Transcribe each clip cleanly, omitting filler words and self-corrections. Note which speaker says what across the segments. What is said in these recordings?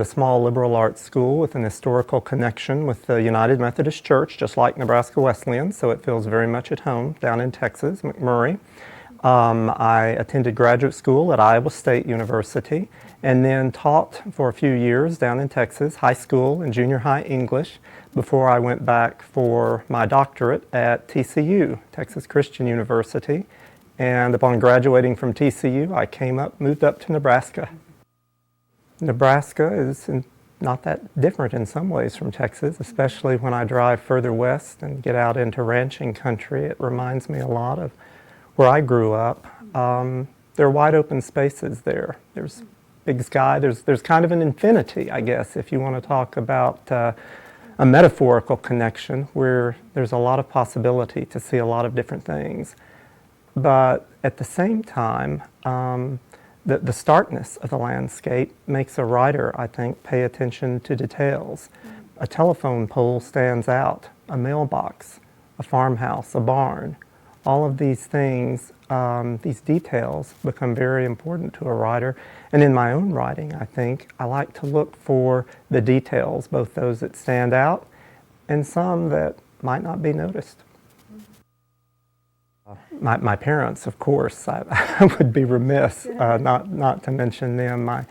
Speaker 1: small liberal arts school with an historical connection with the United Methodist Church, just like Nebraska Wesleyan, so it feels very much at home down in Texas, McMurray. I attended graduate school at Iowa State University and then taught for a few years down in Texas, high school and junior high English, before I went back for my doctorate at TCU, Texas Christian University. And upon graduating from TCU, I moved up to Nebraska. Nebraska is not that different in some ways from Texas, especially when I drive further west and get out into ranching country. It reminds me a lot of where I grew up. There are wide open spaces there. There's big sky. There's kind of an infinity, I guess, if you want to talk about a metaphorical connection where there's a lot of possibility to see a lot of different things. But at the same time, the starkness of the landscape makes a writer, I think, pay attention to details. A telephone pole stands out, a mailbox, a farmhouse, a barn. All of these things, these details become very important to a writer. And in my own writing, I think, I like to look for the details, both those that stand out and some that might not be noticed. My parents, of course, I would be remiss not to mention them. My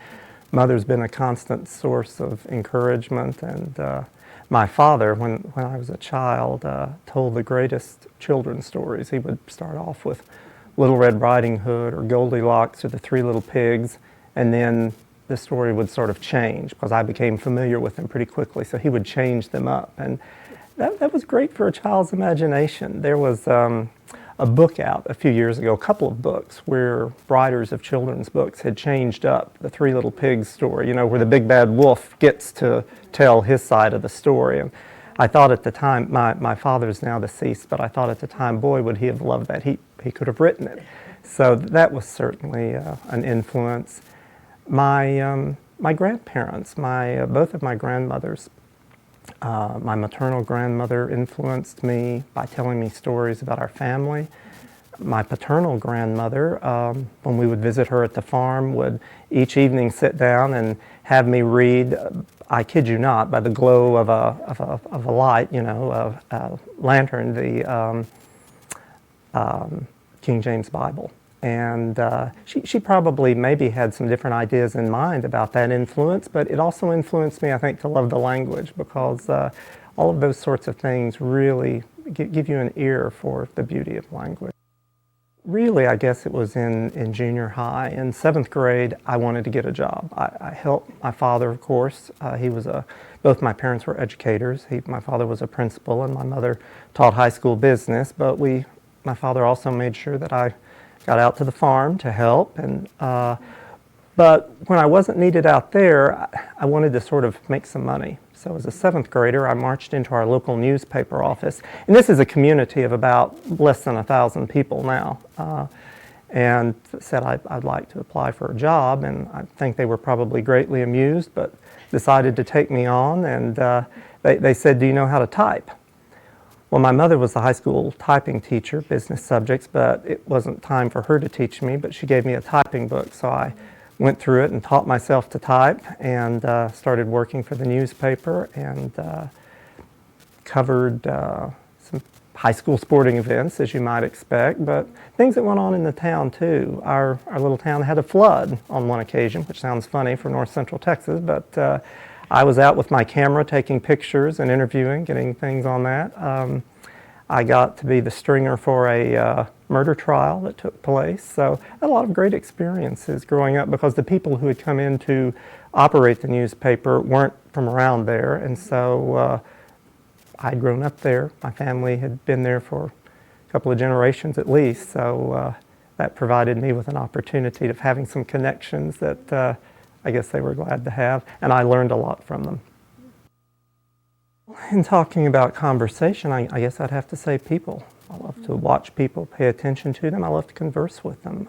Speaker 1: mother's been a constant source of encouragement, and my father, when I was a child, told the greatest children's stories. He would start off with Little Red Riding Hood or Goldilocks or the Three Little Pigs, and then the story would sort of change because I became familiar with them pretty quickly, so he would change them up. And that was great for a child's imagination. There was a book out a few years ago, a couple of books, where writers of children's books had changed up the Three Little Pigs story, you know, where the big bad wolf gets to tell his side of the story. And I thought at the time, my father's now deceased, but I thought at the time, boy, would he have loved that. He could have written it. So that was certainly an influence. My grandparents, both of my grandmothers, my maternal grandmother influenced me by telling me stories about our family. My paternal grandmother, when we would visit her at the farm, would each evening sit down and have me read, I kid you not, by the glow of a light, you know, a lantern, the King James Bible. And she probably maybe had some different ideas in mind about that influence, but it also influenced me, I think, to love the language, because all of those sorts of things really give you an ear for the beauty of language. Really, I guess it was in junior high. In 7th grade, I wanted to get a job. I helped my father, of course. Both my parents were educators. My father was a principal and my mother taught high school business, but my father also made sure that I got out to the farm to help. But when I wasn't needed out there, I wanted to sort of make some money. So as a 7th grader, I marched into our local newspaper office. And this is a community of about less than 1,000 people now. And said I'd like to apply for a job. And I think they were probably greatly amused, but decided to take me on. And they said, "Do you know how to type?" Well, my mother was the high school typing teacher, business subjects, but it wasn't time for her to teach me, but she gave me a typing book. So I went through it and taught myself to type and started working for the newspaper and covered some high school sporting events, as you might expect, but things that went on in the town too. Our little town had a flood on one occasion, which sounds funny for north central Texas, but I was out with my camera taking pictures and interviewing, getting things on that. I got to be the stringer for a murder trial that took place. So I had a lot of great experiences growing up because the people who had come in to operate the newspaper weren't from around there. And so I'd grown up there. My family had been there for a couple of generations at least. So that provided me with an opportunity of having some connections that I guess they were glad to have, and I learned a lot from them. In talking about conversation, I guess I'd have to say people. I love to watch people, pay attention to them. I love to converse with them.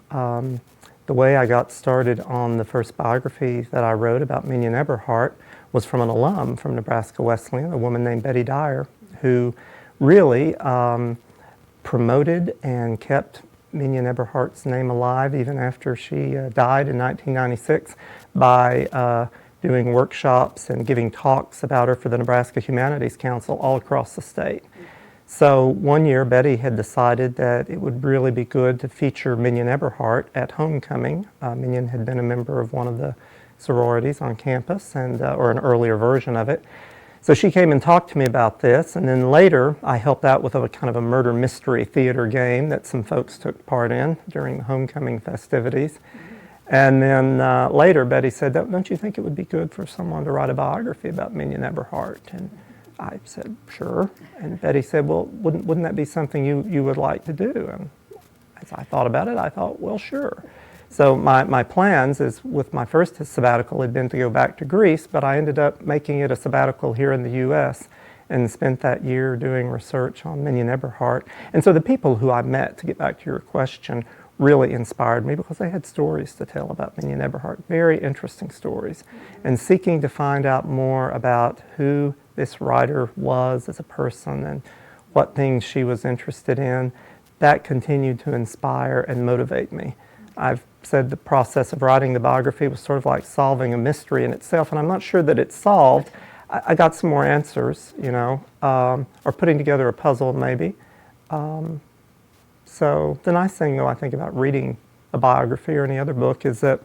Speaker 1: The way I got started on the first biography that I wrote about Mignon Eberhart was from an alum from Nebraska Wesleyan, a woman named Betty Dyer, who really promoted and kept Mignon Eberhart's name alive even after she died in 1996 by doing workshops and giving talks about her for the Nebraska Humanities Council all across the state. So one year, Betty had decided that it would really be good to feature Mignon Eberhart at homecoming. Mignon had been a member of one of the sororities on campus, and or an earlier version of it. So she came and talked to me about this, and then later I helped out with a kind of a murder mystery theater game that some folks took part in during the homecoming festivities. And then later Betty said, don't you think it would be good for someone to write a biography about Mignon Eberhart? And I said, sure. And Betty said, well, wouldn't that be something you would like to do? And as I thought about it, I thought, well, sure. So my plans is, with my first sabbatical, had been to go back to Greece, but I ended up making it a sabbatical here in the U.S. and spent that year doing research on Mignon Eberhart. And so the people who I met, to get back to your question, really inspired me because they had stories to tell about Mignon Eberhart, very interesting stories. And seeking to find out more about who this writer was as a person and what things she was interested in, that continued to inspire and motivate me. I've said the process of writing the biography was sort of like solving a mystery in itself, and I'm not sure that it's solved. I got some more answers, you know, or putting together a puzzle maybe. So the nice thing, though, I think about reading a biography or any other book is that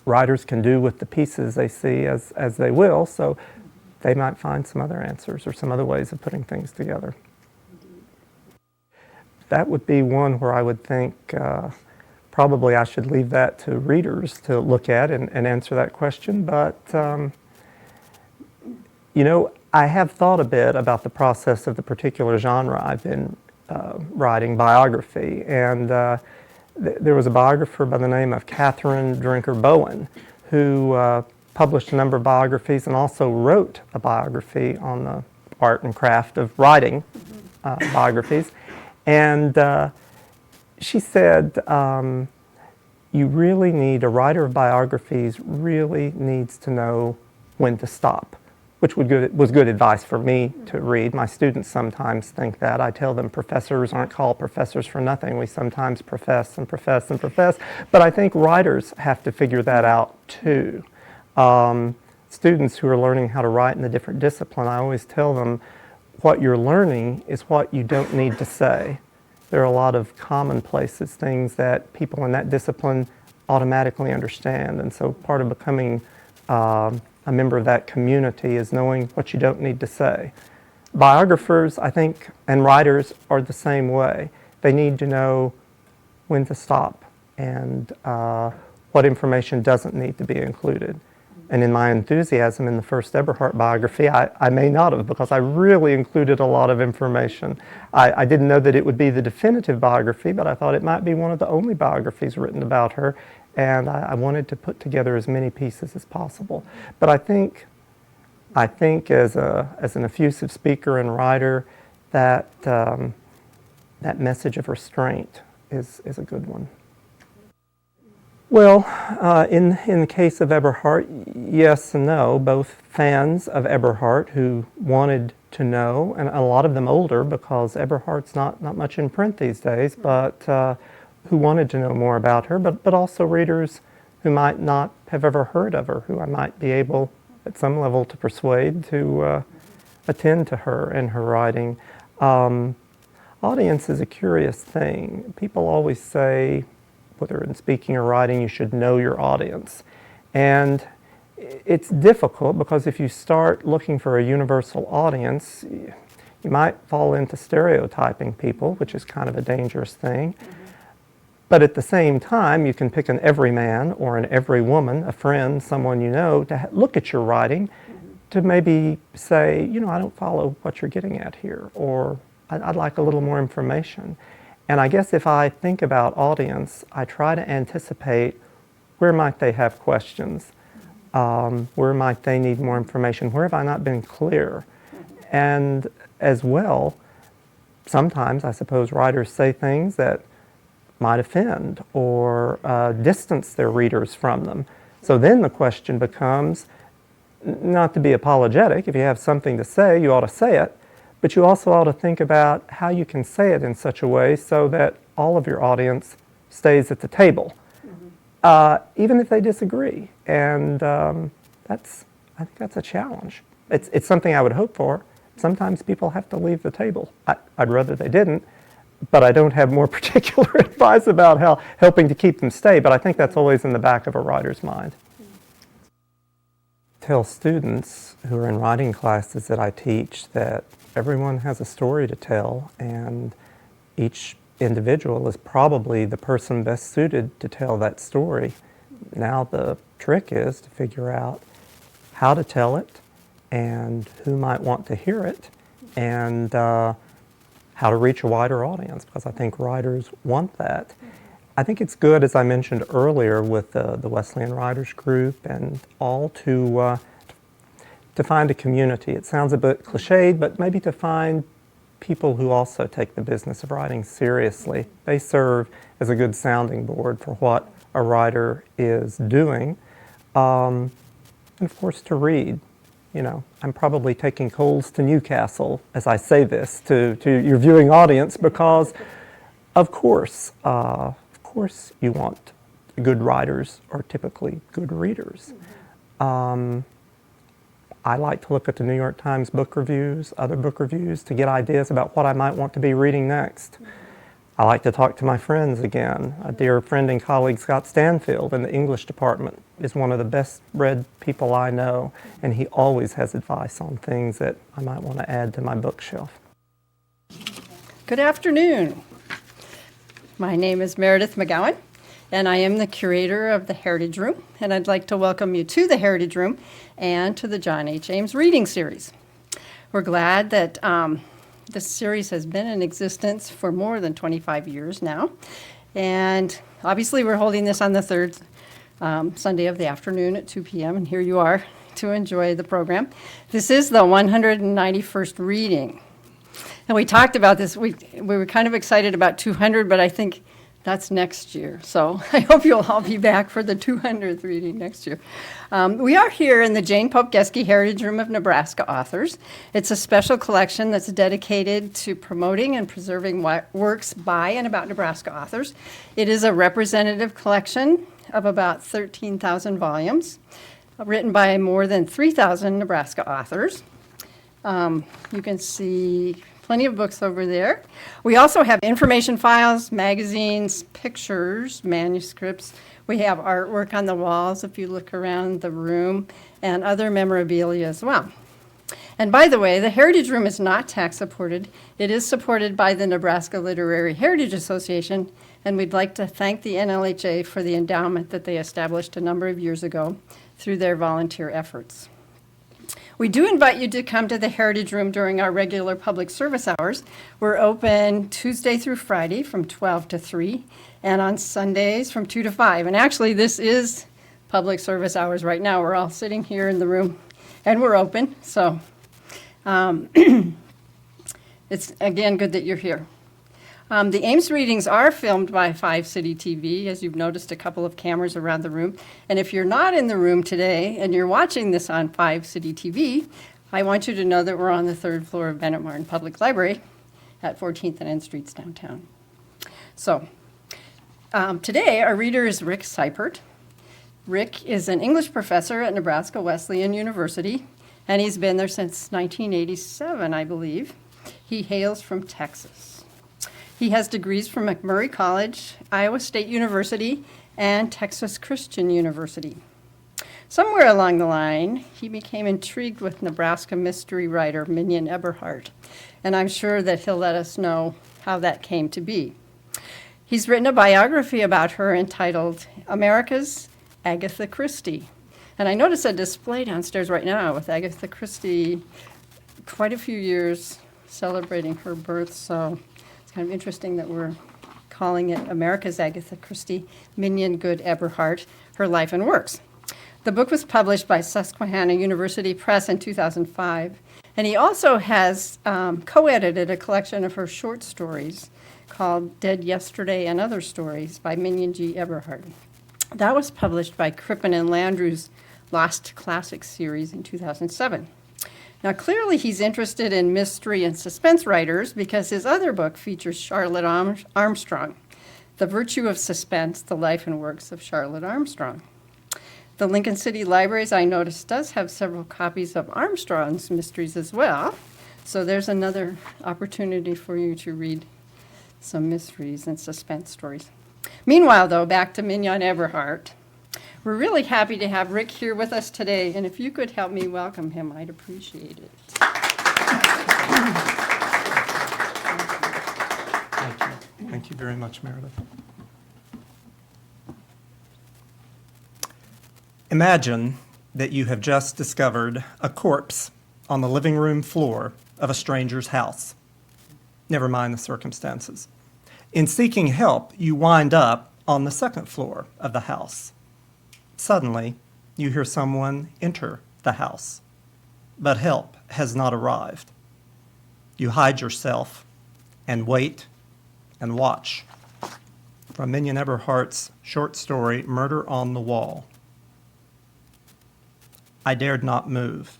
Speaker 1: writers can do with the pieces they see as they will, so they might find some other answers or some other ways of putting things together. That would be one where I would think probably I should leave that to readers to look at and answer that question. But, you know, I have thought a bit about the process of the particular genre I've been writing, biography. And there was a biographer by the name of Catherine Drinker Bowen who published a number of biographies and also wrote a biography on the art and craft of writing biographies. And she said, you really need, a writer of biographies really needs to know when to stop, which was good advice for me to read. My students sometimes think that. I tell them professors aren't called professors for nothing. We sometimes profess and profess and profess. But I think writers have to figure that out too. Students who are learning how to write in a different discipline, I always tell them what you're learning is what you don't need to say. There are a lot of commonplaces, things that people in that discipline automatically understand. And so part of becoming a member of that community is knowing what you don't need to say. Biographers, I think, and writers are the same way. They need to know when to stop and what information doesn't need to be included. And in my enthusiasm in the first Eberhart biography, I may not have, because I really included a lot of information. I didn't know that it would be the definitive biography, but I thought it might be one of the only biographies written about her, and I wanted to put together as many pieces as possible. But I think as an effusive speaker and writer, that message of restraint is a good one. Well, in the case of Eberhart, yes and no. Both fans of Eberhart who wanted to know, and a lot of them older because Eberhart's not much in print these days, but who wanted to know more about her, but also readers who might not have ever heard of her, who I might be able at some level to persuade to attend to her and her writing. Audience is a curious thing. People always say, whether in speaking or writing, you should know your audience. And it's difficult because if you start looking for a universal audience, you might fall into stereotyping people, which is kind of a dangerous thing. But at the same time, you can pick an everyman or an everywoman, a friend, someone you know, to look at your writing, to maybe say, you know, I don't follow what you're getting at here, or I'd like a little more information. And I guess if I think about audience, I try to anticipate where might they have questions, where might they need more information, where have I not been clear? And as well, sometimes I suppose writers say things that might offend or distance their readers from them. So then the question becomes, not to be apologetic, if you have something to say, you ought to say it, but you also ought to think about how you can say it in such a way so that all of your audience stays at the table, even if they disagree. And I think that's a challenge. It's something I would hope for. Sometimes people have to leave the table. I'd rather they didn't, but I don't have more particular advice about helping to keep them stay, but I think that's always in the back of a writer's mind. Tell students who are in writing classes that I teach that everyone has a story to tell, and each individual is probably the person best suited to tell that story. Now the trick is to figure out how to tell it and who might want to hear it, and how to reach a wider audience, because I think writers want that. I think it's good, as I mentioned earlier, with the Wesleyan Writers Group and all to find a community. It sounds a bit cliched, but maybe to find people who also take the business of writing seriously. They serve as a good sounding board for what a writer is doing. And of course, to read. You know, I'm probably taking coals to Newcastle as I say this to your viewing audience, because of course you want good writers are typically good readers. I like to look at the New York Times book reviews, other book reviews, to get ideas about what I might want to be reading next. I like to talk to my friends again. A dear friend and colleague, Scott Stanfield, in the English department, is one of the best read people I know, and he always has advice on things that I might want to add to my bookshelf.
Speaker 2: Good afternoon. My name is Meredith McGowan, and I am the curator of the Heritage Room, and I'd like to welcome you to the Heritage Room and to the John H. Ames Reading Series. We're glad that this series has been in existence for more than 25 years now, and obviously we're holding this on the third Sunday of the afternoon at 2 p.m., and here you are to enjoy the program. This is the 191st reading, and we talked about this. We were kind of excited about 200, but I think that's next year, so I hope you'll all be back for the 200th reading next year. We are here in the Jane Pope Geske Heritage Room of Nebraska Authors. It's a special collection that's dedicated to promoting and preserving works by and about Nebraska authors. It is a representative collection of about 13,000 volumes, written by more than 3,000 Nebraska authors. You can see plenty of books over there. We also have information files, magazines, pictures, manuscripts. We have artwork on the walls if you look around the room, and other memorabilia as well. And by the way, the Heritage Room is not tax supported. It is supported by the Nebraska Literary Heritage Association, and we'd like to thank the NLHA for the endowment that they established a number of years ago through their volunteer efforts. We do invite you to come to the Heritage Room during our regular public service hours. We're open Tuesday through Friday from 12 to 3, and on Sundays from 2 to 5. And actually, this is public service hours right now. We're all sitting here in the room, and we're open. So it's, again, good that you're here. The Ames readings are filmed by 5 City TV, as you've noticed a couple of cameras around the room. And if you're not in the room today and you're watching this on 5 City TV, I want you to know that we're on the 3rd floor of Bennett Martin Public Library at 14th and N Streets downtown. So today our reader is Rick Cypert. Rick is an English professor at Nebraska Wesleyan University, and he's been there since 1987, I believe. He hails from Texas. He has degrees from McMurray College, Iowa State University, and Texas Christian University. Somewhere along the line, he became intrigued with Nebraska mystery writer Mignon Eberhart, and I'm sure that he'll let us know how that came to be. He's written a biography about her entitled America's Agatha Christie. And I notice a display downstairs right now with Agatha Christie, quite a few years celebrating her birth, so kind of interesting that we're calling it America's Agatha Christie, Mignon Good Eberhart, Her Life and Works. The book was published by Susquehanna University Press in 2005, and he also has co-edited a collection of her short stories called Dead Yesterday and Other Stories by Mignon G. Eberhart. That was published by Crippen and Landru's Lost Classics series in 2007. Now, clearly he's interested in mystery and suspense writers because his other book features Charlotte Armstrong, The Virtue of Suspense, The Life and Works of Charlotte Armstrong. The Lincoln City Libraries, I noticed, does have several copies of Armstrong's Mysteries as well. So there's another opportunity for you to read some mysteries and suspense stories. Meanwhile, though, back to Mignon Eberhart. We're really happy to have Rick here with us today, and if you could help me welcome him, I'd appreciate it.
Speaker 1: Thank you. Thank you very much, Meredith. Imagine that you have just discovered a corpse on the living room floor of a stranger's house. Never mind the circumstances. In seeking help, you wind up on the second floor of the house. Suddenly, you hear someone enter the house, but help has not arrived. You hide yourself and wait and watch. From Mignon Eberhart's short story, Murder on the Wall. I dared not move.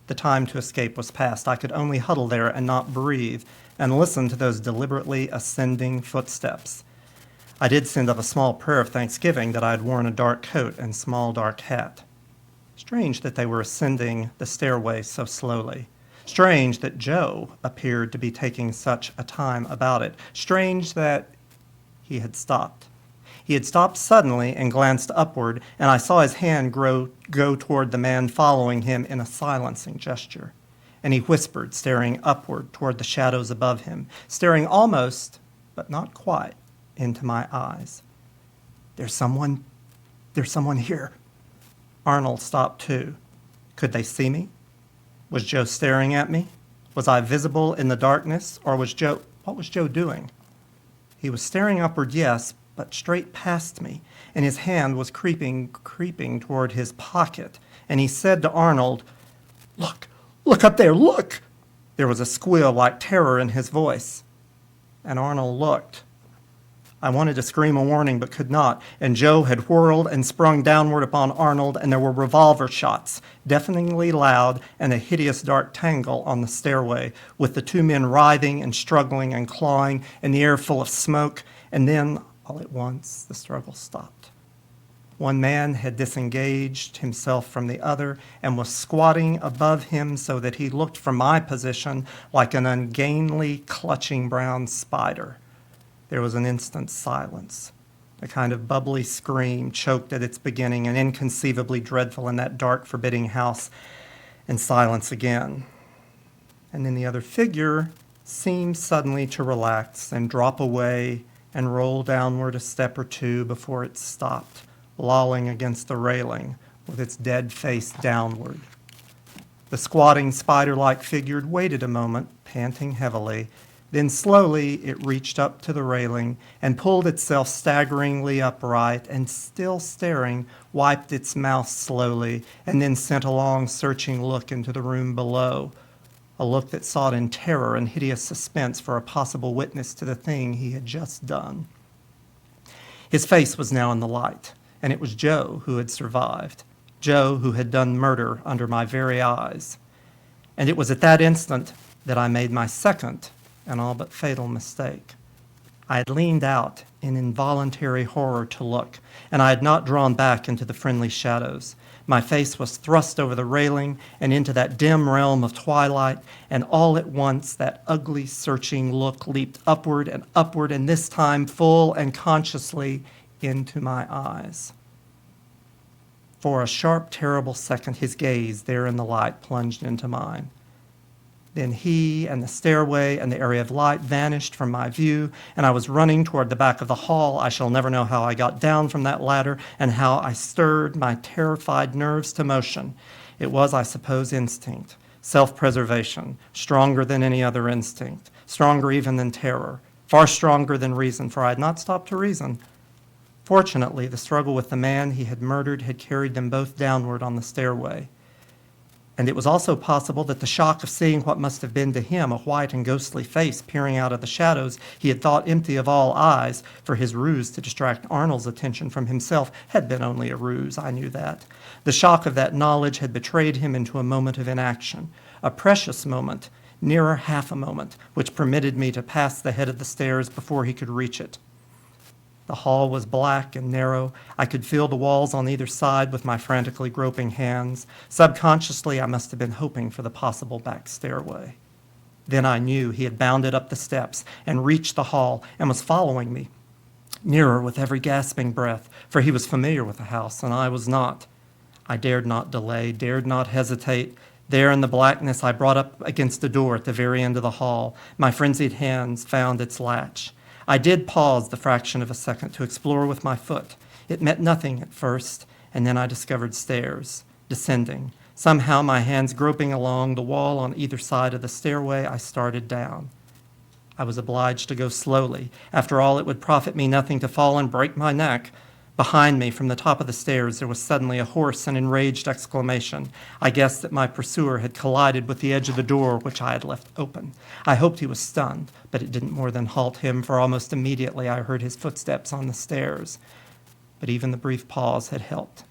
Speaker 1: The time to escape was past. I could only huddle there and not breathe and listen to those deliberately ascending footsteps. I did send up a small prayer of thanksgiving that I had worn a dark coat and small dark hat. Strange that they were ascending the stairway so slowly. Strange that Joe appeared to be taking such a time about it. Strange that he had stopped. He had stopped suddenly and glanced upward, and I saw his hand go toward the man following him in a silencing gesture. And he whispered, staring upward toward the shadows above him, staring almost, but not quite, into my eyes. There's someone here. Arnold stopped too. Could they see me? Was Joe staring at me? Was I visible in the darkness, or what was Joe doing? He was staring upward, yes, but straight past me, and his hand was creeping toward his pocket, and he said to Arnold, Look up there, look!" There was a squeal like terror in his voice, and Arnold looked. I wanted to scream a warning, but could not, and Joe had whirled and sprung downward upon Arnold, and there were revolver shots, deafeningly loud, and a hideous dark tangle on the stairway, with the two men writhing and struggling and clawing, and the air full of smoke, and then all at once, the struggle stopped. One man had disengaged himself from the other and was squatting above him so that he looked from my position like an ungainly, clutching brown spider. There was an instant's silence. A kind of bubbly scream choked at its beginning and inconceivably dreadful in that dark, forbidding house, and silence again. And then the other figure seemed suddenly to relax and drop away and roll downward a step or two before it stopped, lolling against the railing with its dead face downward. The squatting spider-like figure waited a moment, panting heavily. Then slowly it reached up to the railing and pulled itself staggeringly upright, and still staring, wiped its mouth slowly, and then sent a long searching look into the room below, a look that sought in terror and hideous suspense for a possible witness to the thing he had just done. His face was now in the light, and it was Joe who had survived, Joe who had done murder under my very eyes. And it was at that instant that I made my second and all but fatal mistake. I had leaned out in involuntary horror to look, and I had not drawn back into the friendly shadows. My face was thrust over the railing and into that dim realm of twilight, and all at once that ugly, searching look leaped upward, and this time full and consciously into my eyes. For a sharp, terrible second, his gaze there in the light plunged into mine. Then he and the stairway and the area of light vanished from my view, and I was running toward the back of the hall. I shall never know how I got down from that ladder and how I stirred my terrified nerves to motion. It was, I suppose, instinct, self-preservation, stronger than any other instinct, stronger even than terror, far stronger than reason, for I had not stopped to reason. Fortunately, the struggle with the man he had murdered had carried them both downward on the stairway. And it was also possible that the shock of seeing what must have been to him a white and ghostly face peering out of the shadows he had thought empty of all eyes, for his ruse to distract Arnold's attention from himself had been only a ruse, I knew that. The shock of that knowledge had betrayed him into a moment of inaction, a precious moment, nearer half a moment, which permitted me to pass the head of the stairs before he could reach it. The hall was black and narrow. I could feel the walls on either side with my frantically groping hands. Subconsciously, I must have been hoping for the possible back stairway. Then I knew he had bounded up the steps and reached the hall and was following me, nearer with every gasping breath, for he was familiar with the house, and I was not. I dared not delay, dared not hesitate. There in the blackness, I brought up against the door at the very end of the hall. My frenzied hands found its latch. I did pause the fraction of a second to explore with my foot. It meant nothing at first, and then I discovered stairs, descending. Somehow, my hands groping along the wall on either side of the stairway, I started down. I was obliged to go slowly. After all, it would profit me nothing to fall and break my neck. Behind me, from the top of the stairs, there was suddenly a hoarse and enraged exclamation. I guessed that my pursuer had collided with the edge of the door, which I had left open. I hoped he was stunned, but it didn't more than halt him, for almost immediately I heard his footsteps on the stairs. But even the brief pause had helped.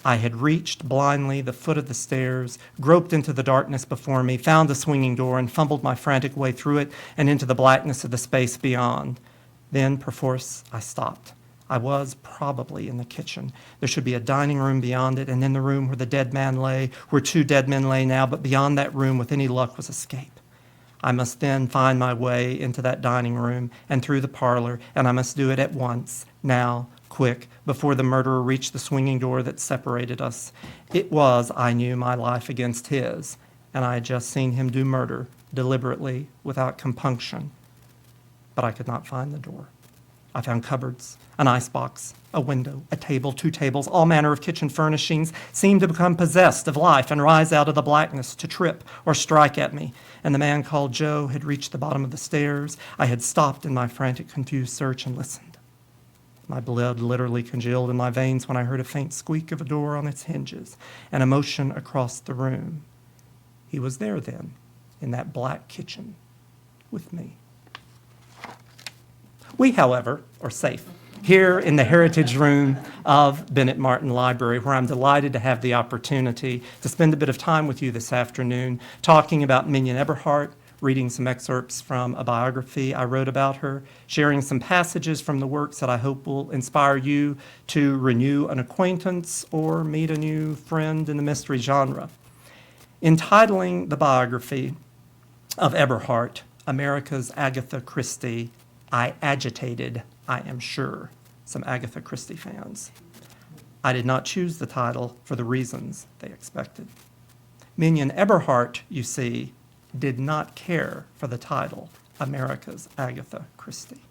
Speaker 1: I had reached blindly the foot of the stairs, groped into the darkness before me, found the swinging door, and fumbled my frantic way through it and into the blackness of the space beyond. Then, perforce, I stopped. I was probably in the kitchen. There should be a dining room beyond it, and in the room where the dead man lay, where two dead men lay now, but beyond that room, with any luck, was escape. I must then find my way into that dining room and through the parlor, and I must do it at once, now, quick, before the murderer reached the swinging door that separated us. It was, I knew, my life against his, and I had just seen him do murder, deliberately, without compunction. But I could not find the door. I found cupboards, an icebox, a window, a table, two tables, all manner of kitchen furnishings seemed to become possessed of life and rise out of the blackness to trip or strike at me. And the man called Joe had reached the bottom of the stairs. I had stopped in my frantic, confused search and listened. My blood literally congealed in my veins when I heard a faint squeak of a door on its hinges and a motion across the room. He was there then, in that black kitchen, with me. We, however, are safe here in the Heritage Room of Bennett Martin Library, where I'm delighted to have the opportunity to spend a bit of time with you this afternoon talking about Mignon Eberhart, reading some excerpts from a biography I wrote about her, sharing some passages from the works that I hope will inspire you to renew an acquaintance or meet a new friend in the mystery genre. In titling the biography of Eberhart, America's Agatha Christie, I agitated, I am sure, some Agatha Christie fans. I did not choose the title for the reasons they expected. Mignon Eberhart, you see, did not care for the title, America's Agatha Christie.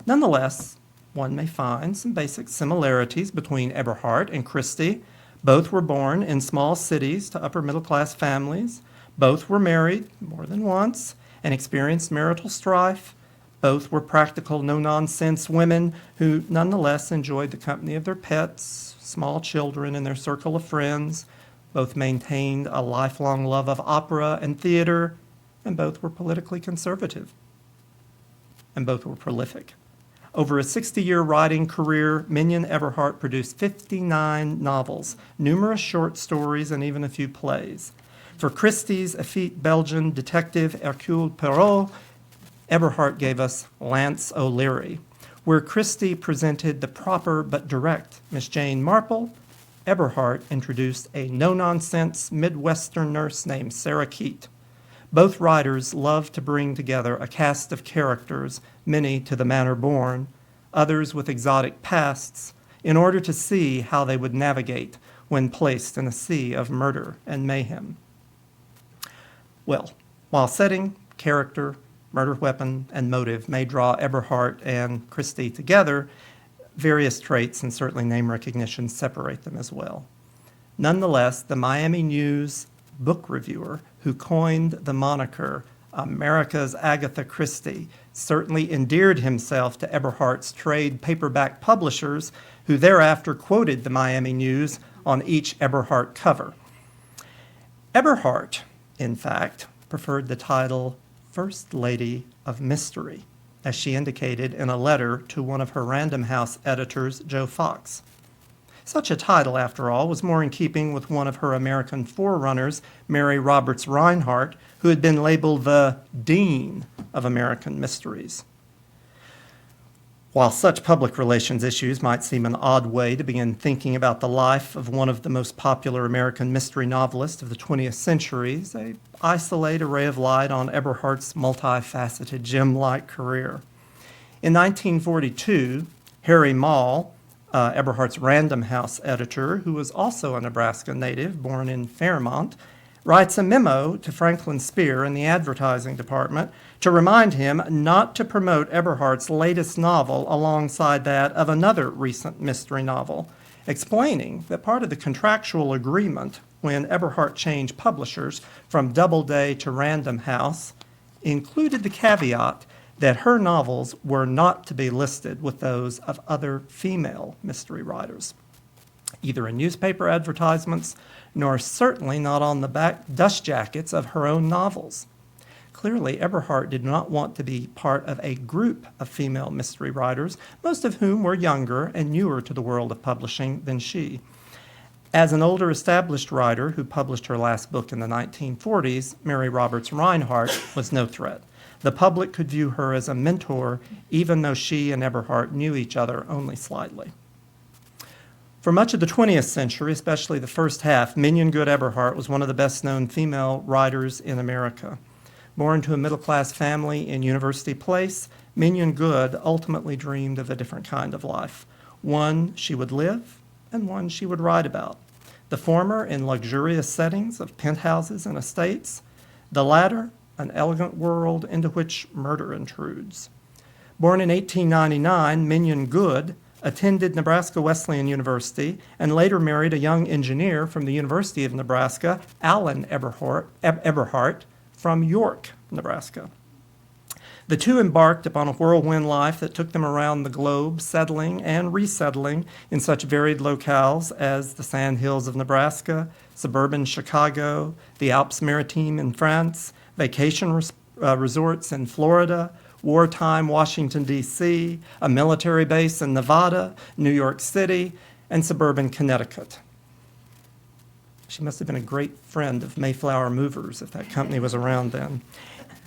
Speaker 1: Nonetheless, one may find some basic similarities between Eberhart and Christie. Both were born in small cities to upper-middle-class families. Both were married more than once and experienced marital strife. Both were practical, no-nonsense women who nonetheless enjoyed the company of their pets, small children, and their circle of friends. Both maintained a lifelong love of opera and theater, and both were politically conservative. And both were prolific. Over a 60-year writing career, Mignon Eberhart produced 59 novels, numerous short stories, and even a few plays. For Christie's effete Belgian detective Hercule Poirot, Eberhart gave us Lance O'Leary. Where Christie presented the proper but direct Miss Jane Marple, Eberhart introduced a no-nonsense Midwestern nurse named Sarah Keat. Both writers loved to bring together a cast of characters, many to the manner born, others with exotic pasts, in order to see how they would navigate when placed in a sea of murder and mayhem. Well, while setting, character, murder weapon, and motive may draw Eberhart and Christie together, various traits and certainly name recognition separate them as well. Nonetheless, the Miami News book reviewer who coined the moniker America's Agatha Christie certainly endeared himself to Eberhart's trade paperback publishers, who thereafter quoted the Miami News on each Eberhart cover. Eberhart, in fact, preferred the title First Lady of Mystery, as she indicated in a letter to one of her Random House editors, Joe Fox. Such a title, after all, was more in keeping with one of her American forerunners, Mary Roberts Rinehart, who had been labeled the Dean of American Mysteries. While such public relations issues might seem an odd way to begin thinking about the life of one of the most popular American mystery novelists of the 20th century, they isolate a ray of light on Eberhart's multifaceted gem-like career. In 1942, Harry Mall, Eberhart's Random House editor, who was also a Nebraska native born in Fairmont, writes a memo to Franklin Spear in the advertising department to remind him not to promote Eberhart's latest novel alongside that of another recent mystery novel, explaining that part of the contractual agreement when Eberhart changed publishers from Doubleday to Random House included the caveat that her novels were not to be listed with those of other female mystery writers, either in newspaper advertisements, nor certainly not on the back dust jackets of her own novels. Clearly, Eberhart did not want to be part of a group of female mystery writers, most of whom were younger and newer to the world of publishing than she. As an older established writer who published her last book in the 1940s, Mary Roberts Reinhardt was no threat. The public could view her as a mentor, even though she and Eberhart knew each other only slightly. For much of the 20th century, especially the first half, Mignon G. Eberhart was one of the best-known female writers in America. Born to a middle-class family in University Place, Mignon G. ultimately dreamed of a different kind of life, one she would live and one she would write about. The former in luxurious settings of penthouses and estates, the latter an elegant world into which murder intrudes. Born in 1899, Mignon G. attended Nebraska Wesleyan University and later married a young engineer from the University of Nebraska, Alan Eberhart, from York, Nebraska. The two embarked upon a whirlwind life that took them around the globe, settling and resettling in such varied locales as the sandhills of Nebraska, suburban Chicago, the Alpes Maritimes in France, vacation resorts in Florida, wartime Washington, D.C., a military base in Nevada, New York City, and suburban Connecticut. She must have been a great friend of Mayflower Movers if that company was around then.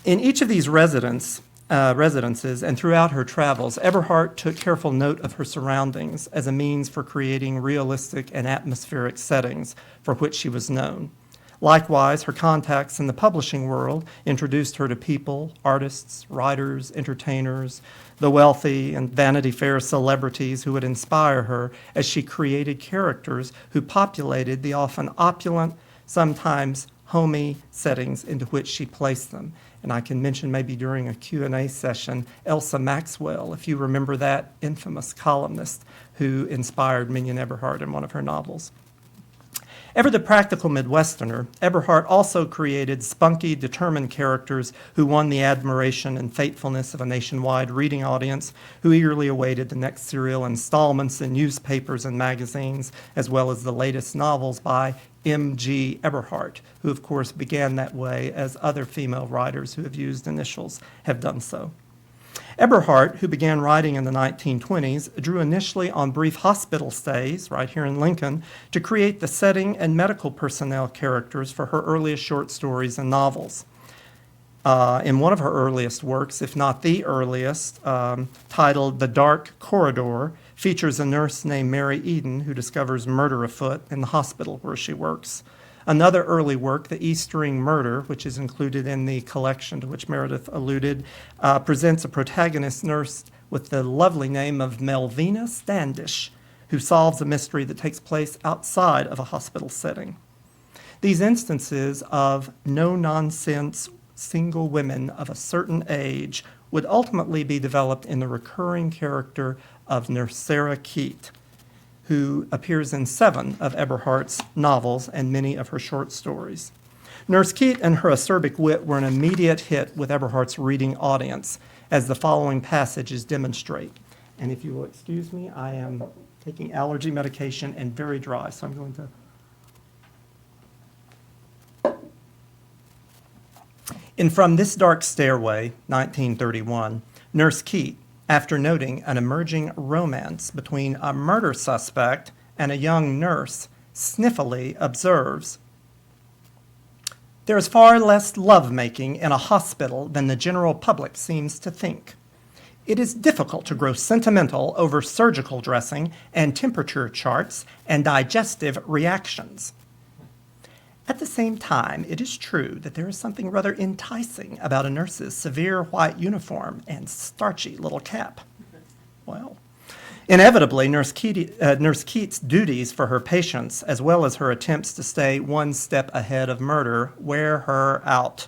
Speaker 1: In each of these residences and throughout her travels, Eberhart took careful note of her surroundings as a means for creating realistic and atmospheric settings for which she was known. Likewise, her contacts in the publishing world introduced her to people, artists, writers, entertainers, the wealthy and Vanity Fair celebrities who would inspire her as she created characters who populated the often opulent, sometimes homey settings into which she placed them. And I can mention maybe during a Q&A session, Elsa Maxwell, if you remember that infamous columnist who inspired Mignon Eberhart in one of her novels. Ever the practical Midwesterner, Eberhart also created spunky, determined characters who won the admiration and faithfulness of a nationwide reading audience who eagerly awaited the next serial installments in newspapers and magazines, as well as the latest novels by M.G. Eberhart, who of course began that way as other female writers who have used initials have done so. Eberhart, who began writing in the 1920s, drew initially on brief hospital stays right here in Lincoln to create the setting and medical personnel characters for her earliest short stories and novels. In one of her earliest works, if not the earliest, titled The Dark Corridor, features a nurse named Mary Eden who discovers murder afoot in the hospital where she works. Another early work, The Eastring Murder, which is included in the collection to which Meredith alluded, presents a protagonist nurse with the lovely name of Melvina Standish, who solves a mystery that takes place outside of a hospital setting. These instances of no-nonsense single women of a certain age would ultimately be developed in the recurring character of Nurse Sarah Keat, who appears in 7 of Eberhart's novels and many of her short stories. Nurse Keat and her acerbic wit were an immediate hit with Eberhart's reading audience, as the following passages demonstrate. And if you will excuse me, I am taking allergy medication and very dry, so I'm going to... In From This Dark Stairway, 1931, Nurse Keat, after noting an emerging romance between a murder suspect and a young nurse, sniffily observes, "There is far less love-making in a hospital than the general public seems to think. It is difficult to grow sentimental over surgical dressing and temperature charts and digestive reactions. At the same time, it is true that there is something rather enticing about a nurse's severe white uniform and starchy little cap. Well, inevitably, Nurse Keats' duties for her patients, as well as her attempts to stay one step ahead of murder, wear her out.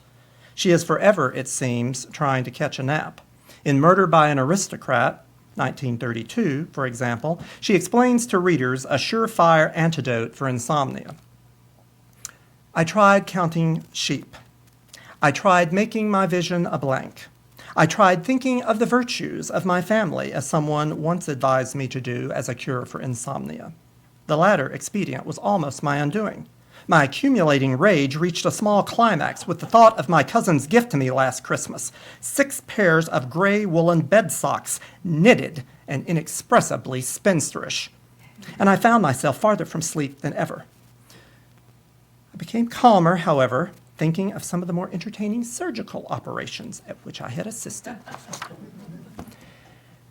Speaker 1: She is forever, it seems, trying to catch a nap. In Murder by an Aristocrat, 1932, for example, she explains to readers a surefire antidote for insomnia. I tried counting sheep. I tried making my vision a blank. I tried thinking of the virtues of my family, as someone once advised me to do as a cure for insomnia. The latter expedient was almost my undoing. My accumulating rage reached a small climax with the thought of my cousin's gift to me last Christmas, 6 pairs of gray woolen bed socks, knitted and inexpressibly spinsterish. And I found myself farther from sleep than ever. I became calmer, however, thinking of some of the more entertaining surgical operations at which I had assisted.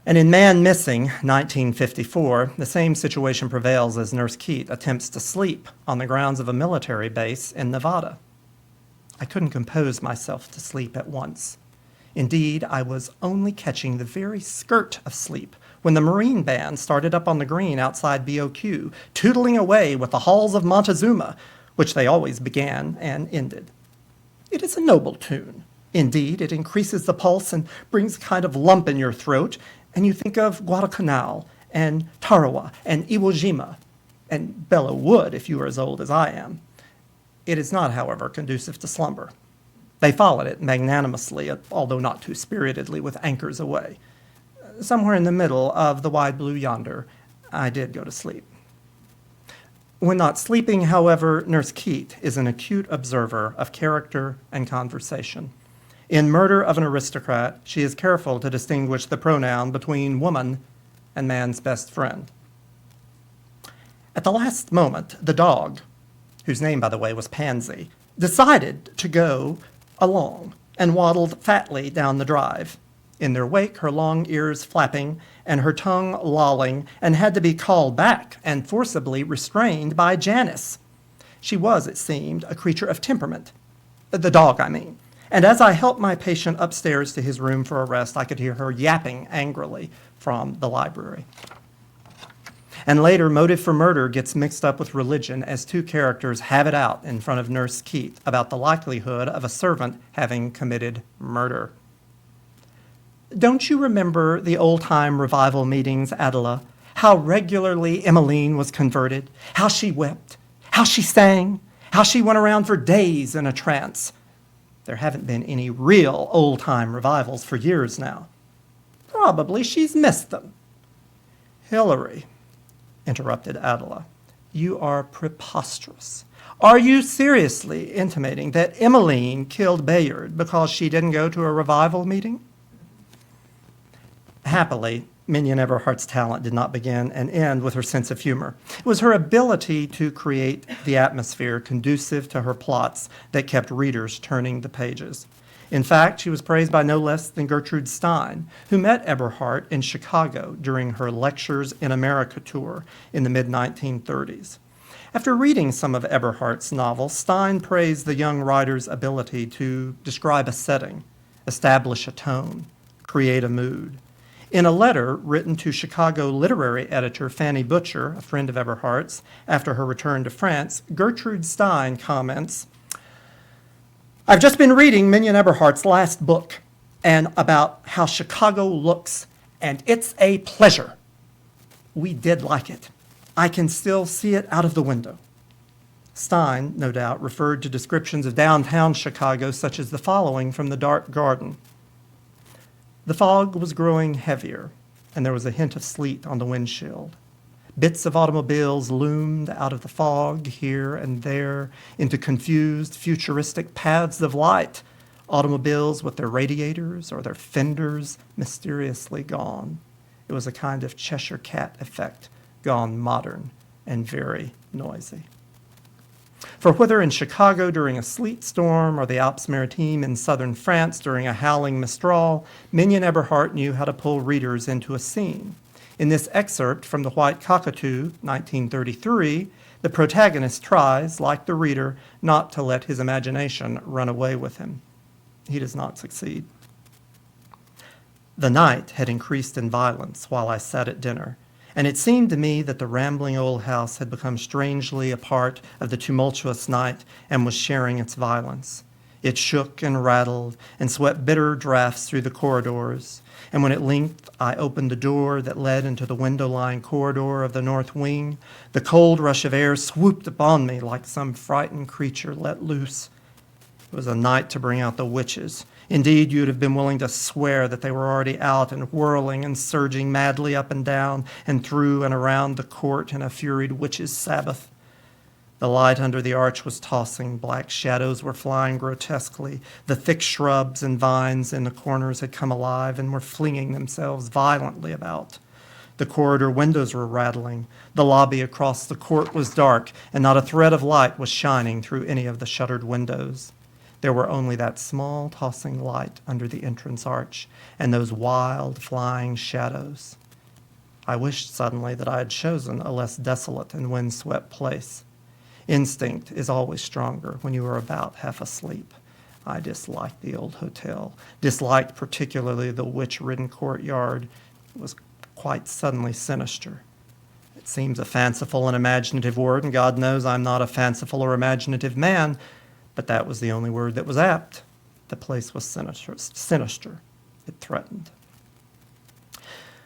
Speaker 1: And in Man Missing, 1954, the same situation prevails as Nurse Keat attempts to sleep on the grounds of a military base in Nevada. I couldn't compose myself to sleep at once. Indeed, I was only catching the very skirt of sleep when the Marine Band started up on the green outside BOQ, tootling away with the Halls of Montezuma, which they always began and ended. It is a noble tune. Indeed, it increases the pulse and brings a kind of lump in your throat, and you think of Guadalcanal and Tarawa and Iwo Jima and Belleau Wood if you are as old as I am. It is not, however, conducive to slumber. They followed it magnanimously, although not too spiritedly, with anchors away. Somewhere in the middle of the wide blue yonder, I did go to sleep. When not sleeping, however, Nurse Keat is an acute observer of character and conversation. In Murder of an Aristocrat, she is careful to distinguish the pronoun between woman and man's best friend. At the last moment, the dog, whose name, by the way, was Pansy, decided to go along and waddled fatly down the drive. In their wake, her long ears flapping and her tongue lolling, and had to be called back and forcibly restrained by Janice. She was, it seemed, a creature of temperament. The dog, I mean. And as I helped my patient upstairs to his room for a rest, I could hear her yapping angrily from the library. And later, motive for murder gets mixed up with religion as 2 characters have it out in front of Nurse Keat about the likelihood of a servant having committed murder. Don't you remember the old-time revival meetings, Adela? How regularly Emmeline was converted, how she wept, how she sang, how she went around for days in a trance. There haven't been any real old-time revivals for years now. Probably she's missed them. Hilary, interrupted Adela, you are preposterous. Are you seriously intimating that Emmeline killed Bayard because she didn't go to a revival meeting? Happily, Mignon Eberhart's talent did not begin and end with her sense of humor. It was her ability to create the atmosphere conducive to her plots that kept readers turning the pages. In fact, she was praised by no less than Gertrude Stein, who met Eberhart in Chicago during her Lectures in America tour in the mid-1930s. After reading some of Eberhart's novels, Stein praised the young writer's ability to describe a setting, establish a tone, create a mood. In a letter written to Chicago literary editor Fanny Butcher, a friend of Eberhart's, after her return to France, Gertrude Stein comments, I've just been reading Mignon Eberhart's last book and about how Chicago looks, and it's a pleasure. We did like it. I can still see it out of the window. Stein, no doubt, referred to descriptions of downtown Chicago such as the following from The Dark Garden. The fog was growing heavier, and there was a hint of sleet on the windshield. Bits of automobiles loomed out of the fog here and there into confused, futuristic paths of light, automobiles with their radiators or their fenders mysteriously gone. It was a kind of Cheshire Cat effect, gone modern and very noisy. For whether in Chicago during a sleet storm or the Alpes-Maritimes in southern France during a howling mistral, Mignon Eberhart knew how to pull readers into a scene. In this excerpt from The White Cockatoo, 1933, the protagonist tries, like the reader, not to let his imagination run away with him. He does not succeed. The night had increased in violence while I sat at dinner, and it seemed to me that the rambling old house had become strangely a part of the tumultuous night and was sharing its violence. It shook and rattled and swept bitter draughts through the corridors, and when at length I opened the door that led into the window-lined corridor of the north wing, the cold rush of air swooped upon me like some frightened creature let loose. It was a night to bring out the witches. Indeed, you'd have been willing to swear that they were already out and whirling and surging madly up and down and through and around the court in a furied witches' Sabbath. The light under the arch was tossing. Black shadows were flying grotesquely. The thick shrubs and vines in the corners had come alive and were flinging themselves violently about. The corridor windows were rattling. The lobby across the court was dark, and not a thread of light was shining through any of the shuttered windows. There were only that small tossing light under the entrance arch and those wild flying shadows. I wished suddenly that I had chosen a less desolate and windswept place. Instinct is always stronger when you are about half asleep. I disliked the old hotel, disliked particularly the witch-ridden courtyard. It was quite suddenly sinister. It seems a fanciful and imaginative word, and God knows I'm not a fanciful or imaginative man, but that was the only word that was apt. The place was sinister. It threatened.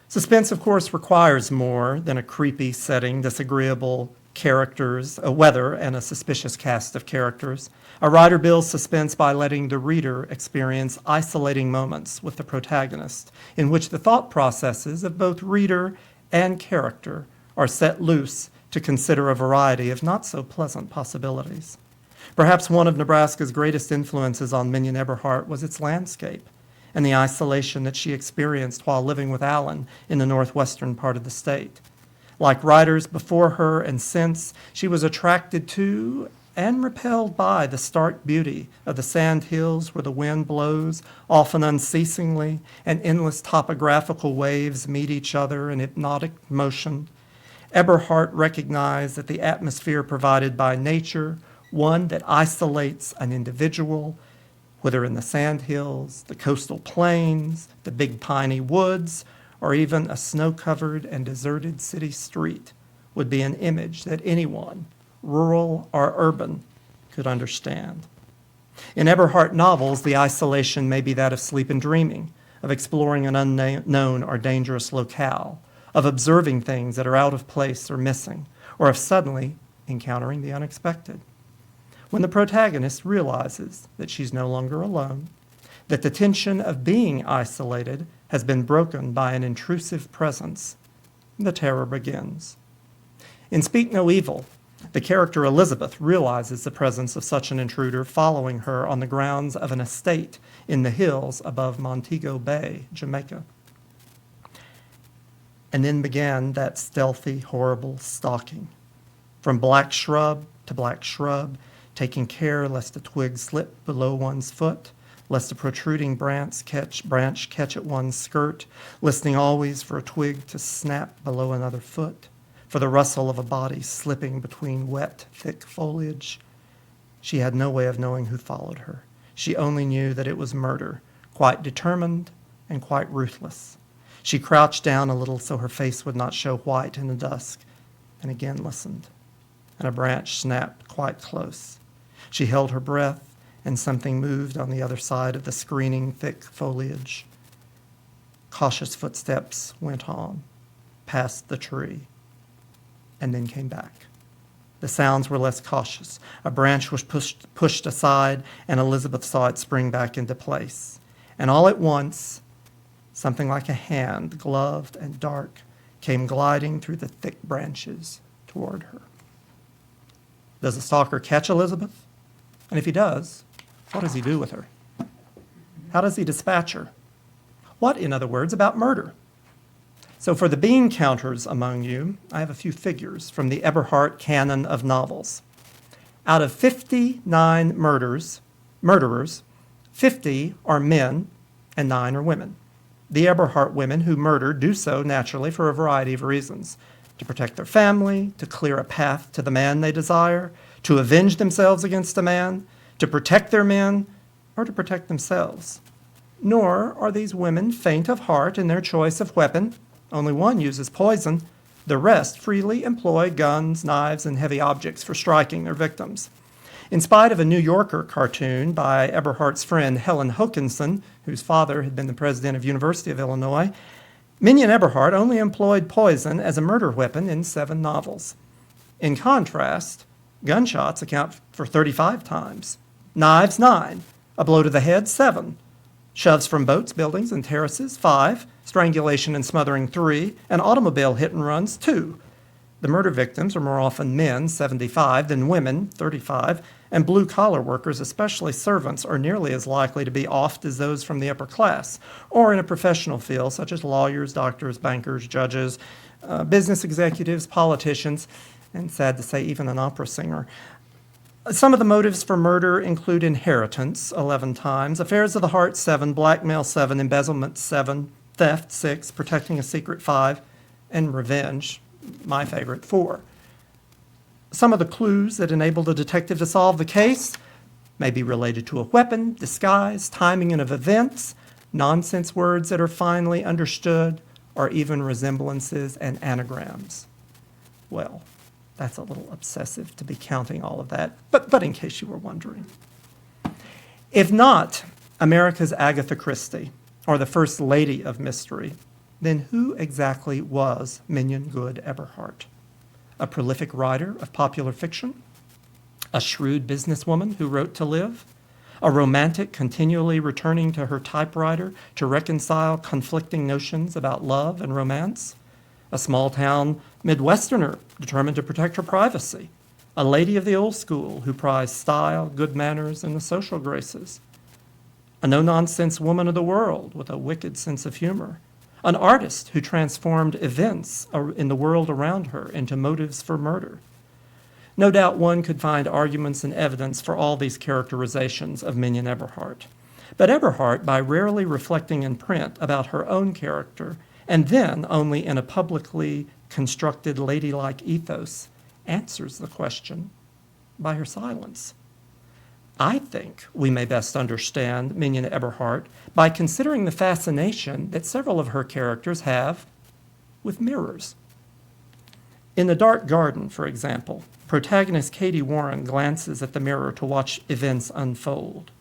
Speaker 1: Suspense, of course, requires more than a creepy setting, disagreeable characters, a weather, and a suspicious cast of characters. A writer builds suspense by letting the reader experience isolating moments with the protagonist, in which the thought processes of both reader and character are set loose to consider a variety of not so pleasant possibilities. Perhaps one of Nebraska's greatest influences on Mignon Eberhart was its landscape and the isolation that she experienced while living with Allen in the northwestern part of the state. Like writers before her and since, she was attracted to and repelled by the stark beauty of the sand hills where the wind blows, often unceasingly, and endless topographical waves meet each other in hypnotic motion. Eberhart recognized that the atmosphere provided by nature, one that isolates an individual, whether in the sandhills, the coastal plains, the big piney woods, or even a snow-covered and deserted city street, would be an image that anyone, rural or urban, could understand. In Eberhart novels, the isolation may be that of sleep and dreaming, of exploring an unknown or dangerous locale, of observing things that are out of place or missing, or of suddenly encountering the unexpected. When the protagonist realizes that she's no longer alone, that the tension of being isolated has been broken by an intrusive presence, the terror begins. In Speak No Evil, the character Elizabeth realizes the presence of such an intruder following her on the grounds of an estate in the hills above Montego Bay, Jamaica. And then began that stealthy, horrible stalking. From black shrub to black shrub, taking care lest a twig slip below one's foot, lest a protruding branch catch at one's skirt, listening always for a twig to snap below another foot, for the rustle of a body slipping between wet, thick foliage. She had no way of knowing who followed her. She only knew that it was murder, quite determined and quite ruthless. She crouched down a little so her face would not show white in the dusk, and again listened, and a branch snapped quite close. She held her breath, and something moved on the other side of the screening thick foliage. Cautious footsteps went on, past the tree, and then came back. The sounds were less cautious. A branch was pushed aside, and Elizabeth saw it spring back into place. And all at once, something like a hand, gloved and dark, came gliding through the thick branches toward her. Does the stalker catch Elizabeth? And if he does, what does he do with her? How does he dispatch her? What, in other words, about murder? So for the bean counters among you, I have a few figures from the Eberhart canon of novels. Out of 59 murderers, 50 are men and 9 are women. The Eberhart women who murder do so naturally for a variety of reasons: to protect their family, to clear a path to the man they desire, to avenge themselves against a man, to protect their men, or to protect themselves. Nor are these women faint of heart in their choice of weapon. Only one uses poison. The rest freely employ guns, knives, and heavy objects for striking their victims. In spite of a New Yorker cartoon by Eberhart's friend Helen Hokinson, whose father had been the president of University of Illinois, Mignon Eberhart only employed poison as a murder weapon in 7 novels. In contrast, gunshots account for 35 times, knives 9, a blow to the head 7, shoves from boats, buildings, and terraces 5, strangulation and smothering 3, and automobile hit and runs 2. The murder victims are more often men, 75, than women, 35, and blue-collar workers, especially servants, are nearly as likely to be offed as those from the upper class, or in a professional field such as lawyers, doctors, bankers, judges, business executives, politicians, and sad to say, even an opera singer. Some of the motives for murder include inheritance, 11 times, affairs of the heart, 7, blackmail, 7, embezzlement, 7, theft, 6, protecting a secret, 5, and revenge, my favorite, 4. Some of the clues that enable the detective to solve the case may be related to a weapon, disguise, timing of events, nonsense words that are finely understood, or even resemblances and anagrams. Well, that's a little obsessive to be counting all of that, but in case you were wondering. If not America's Agatha Christie, or the First Lady of Mystery, then who exactly was Mignon Good Eberhart? A prolific writer of popular fiction? A shrewd businesswoman who wrote to live? A romantic continually returning to her typewriter to reconcile conflicting notions about love and romance? A small-town Midwesterner determined to protect her privacy? A lady of the old school who prized style, good manners, and the social graces? A no-nonsense woman of the world with a wicked sense of humor? An artist who transformed events in the world around her into motives for murder? No doubt one could find arguments and evidence for all these characterizations of Mignon Eberhart. But Eberhart, by rarely reflecting in print about her own character, and then only in a publicly constructed ladylike ethos, answers the question by her silence. I think we may best understand Mignon Eberhart by considering the fascination that several of her characters have with mirrors. In The Dark Garden, for example, protagonist Katie Warren glances at the mirror to watch events unfold.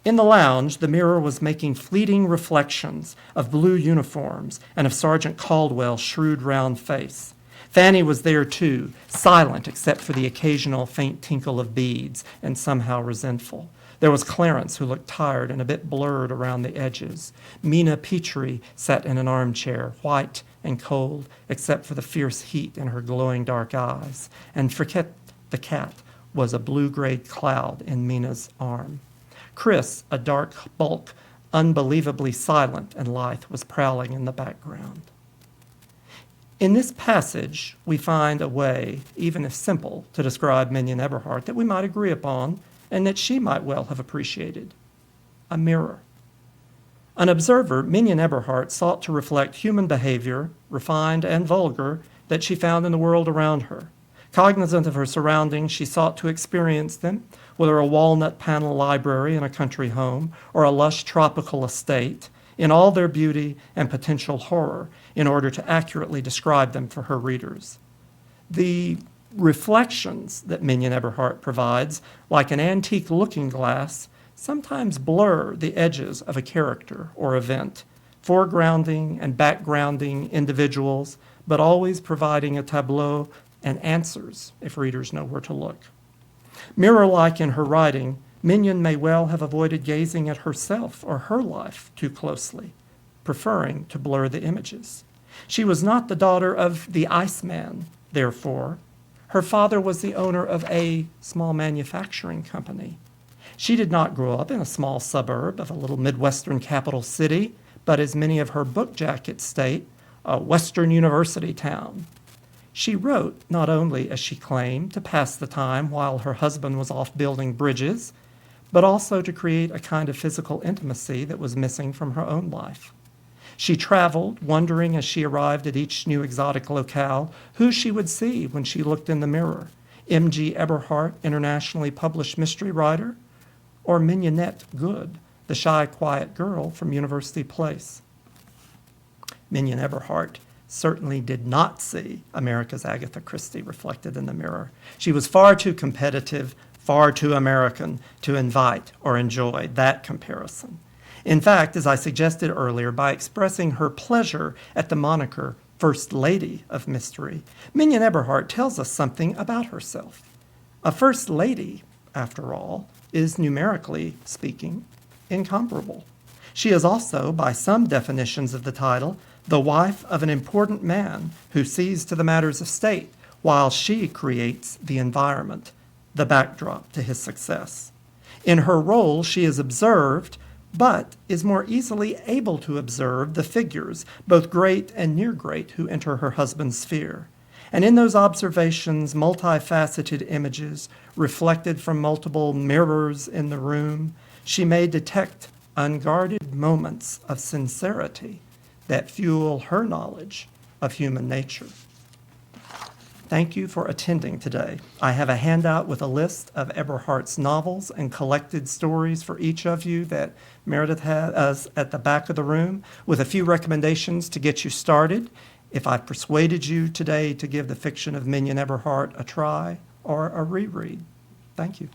Speaker 1: In the lounge, the mirror was making fleeting reflections of blue uniforms and of Sergeant Caldwell's shrewd round face. Fanny was there too, silent except for the occasional faint tinkle of beads and somehow resentful. There was Clarence, who looked tired and a bit blurred around the edges. Mina Petrie sat in an armchair, white and cold, except for the fierce heat in her glowing dark eyes. And Friquet, the cat, was a blue-gray cloud in Mina's arm. Chris, a dark bulk, unbelievably silent and lithe, was prowling in the background. In this passage, we find a way, even if simple, to describe Mignon Eberhart that we might agree upon and that she might well have appreciated: a mirror. An observer, Mignon Eberhart sought to reflect human behavior, refined and vulgar, that she found in the world around her. Cognizant of her surroundings, she sought to experience them, whether a walnut panel library in a country home or a lush tropical estate, in all their beauty and potential horror, in order to accurately describe them for her readers. The reflections that Mignon Eberhart provides, like an antique looking glass, sometimes blur the edges of a character or event, foregrounding and backgrounding individuals, but always providing a tableau and answers if readers know where to look. Mirror-like in her writing, Mignon may well have avoided gazing at herself or her life too closely, preferring to blur the images. She was not the daughter of the Iceman, therefore. Her father was the owner of a small manufacturing company. She did not grow up in a small suburb of a little Midwestern capital city, but as many of her book jackets state, a Western University town. She wrote not only, as she claimed, to pass the time while her husband was off building bridges, but also to create a kind of physical intimacy that was missing from her own life. She traveled, wondering as she arrived at each new exotic locale who she would see when she looked in the mirror, M.G. Eberhart, internationally published mystery writer, or Mignonette Good, the shy, quiet girl from University Place. Mignon Eberhart certainly did not see America's Agatha Christie reflected in the mirror. She was far too competitive, far too American to invite or enjoy that comparison. In fact, as I suggested earlier, by expressing her pleasure at the moniker First Lady of Mystery, Mignon Eberhart tells us something about herself. A First Lady, after all, is numerically speaking incomparable. She is also, by some definitions of the title, the wife of an important man who sees to the matters of state while she creates the environment, the backdrop to his success. In her role, she is observed, but is more easily able to observe the figures, both great and near great, who enter her husband's sphere. And in those observations, multifaceted images reflected from multiple mirrors in the room, she may detect unguarded moments of sincerity that fuel her knowledge of human nature. Thank you for attending today. I have a handout with a list of Eberhart's novels and collected stories for each of you that Meredith has at the back of the room, with a few recommendations to get you started if I've persuaded you today to give the fiction of Mignon Eberhart a try or a reread. Thank you.